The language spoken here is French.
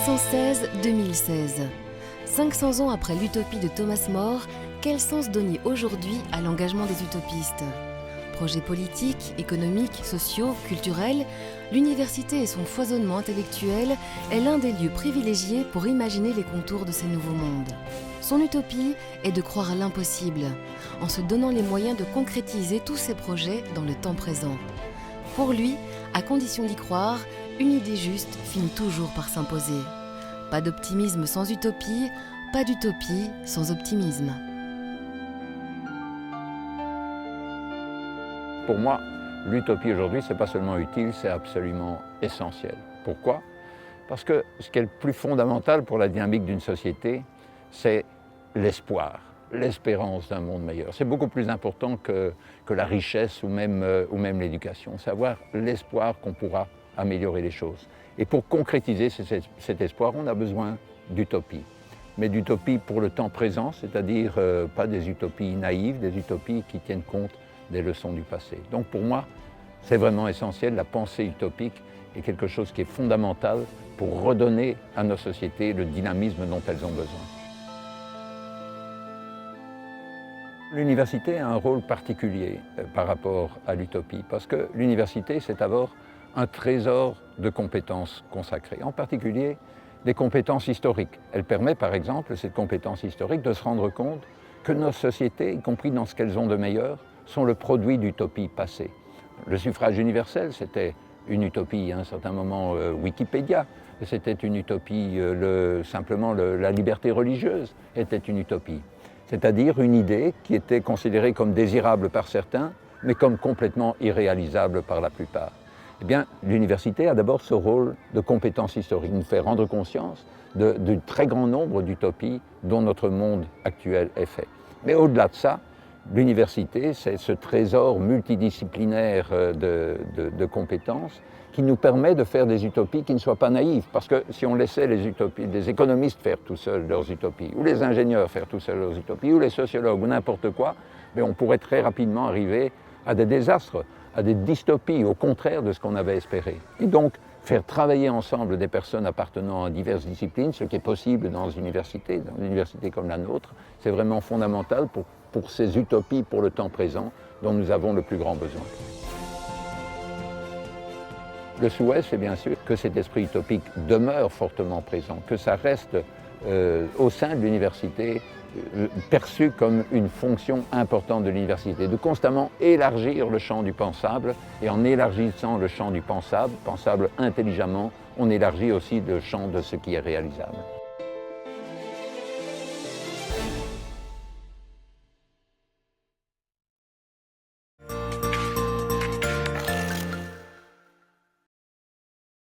1916-2016. 500 ans après l'utopie de Thomas More, quel sens donner aujourd'hui à l'engagement des utopistes ? Projets politiques, économiques, sociaux, culturels, l'université et son foisonnement intellectuel est l'un des lieux privilégiés pour imaginer les contours de ces nouveaux mondes. Son utopie est de croire à l'impossible, en se donnant les moyens de concrétiser tous ses projets dans le temps présent. Pour lui, à condition d'y croire, une idée juste finit toujours par s'imposer. Pas d'optimisme sans utopie, pas d'utopie sans optimisme. Pour moi, l'utopie aujourd'hui, ce n'est pas seulement utile, c'est absolument essentiel. Pourquoi ? Parce que ce qui est le plus fondamental pour la dynamique d'une société, c'est l'espoir, l'espérance d'un monde meilleur. C'est beaucoup plus important que la richesse ou même l'éducation. C'est avoir l'espoir qu'on pourra améliorer les choses. Et pour concrétiser cet espoir, on a besoin d'utopie. Mais d'utopie pour le temps présent, c'est-à-dire pas des utopies naïves, des utopies qui tiennent compte des leçons du passé. Donc pour moi, c'est vraiment essentiel, la pensée utopique est quelque chose qui est fondamental pour redonner à nos sociétés le dynamisme dont elles ont besoin. L'université a un rôle particulier par rapport à l'utopie, parce que l'université, c'est d'abord un trésor de compétences consacrées, en particulier des compétences historiques. Elle permet par exemple, cette compétence historique, de se rendre compte que nos sociétés, y compris dans ce qu'elles ont de meilleur, sont le produit d'utopies passées. Le suffrage universel, c'était une utopie, à un certain moment Wikipédia, c'était une utopie, simplement la liberté religieuse était une utopie. C'est-à-dire une idée qui était considérée comme désirable par certains, mais comme complètement irréalisable par la plupart. Eh bien, l'université a d'abord ce rôle de compétence historique, nous fait rendre conscience du très grand nombre d'utopies dont notre monde actuel est fait. Mais au-delà de ça, l'université, c'est ce trésor multidisciplinaire de compétences qui nous permet de faire des utopies qui ne soient pas naïves. Parce que si on laissait les économistes faire tout seuls leurs utopies, ou les ingénieurs faire tout seuls leurs utopies, ou les sociologues, ou n'importe quoi, mais on pourrait très rapidement arriver à des désastres, à des dystopies, au contraire de ce qu'on avait espéré. Et donc, faire travailler ensemble des personnes appartenant à diverses disciplines, ce qui est possible dans une université comme la nôtre, c'est vraiment fondamental pour ces utopies pour le temps présent dont nous avons le plus grand besoin. Le souhait, c'est bien sûr que cet esprit utopique demeure fortement présent, que ça reste au sein de l'université perçu comme une fonction importante de l'université, de constamment élargir le champ du pensable, et en élargissant le champ du pensable intelligemment, on élargit aussi le champ de ce qui est réalisable.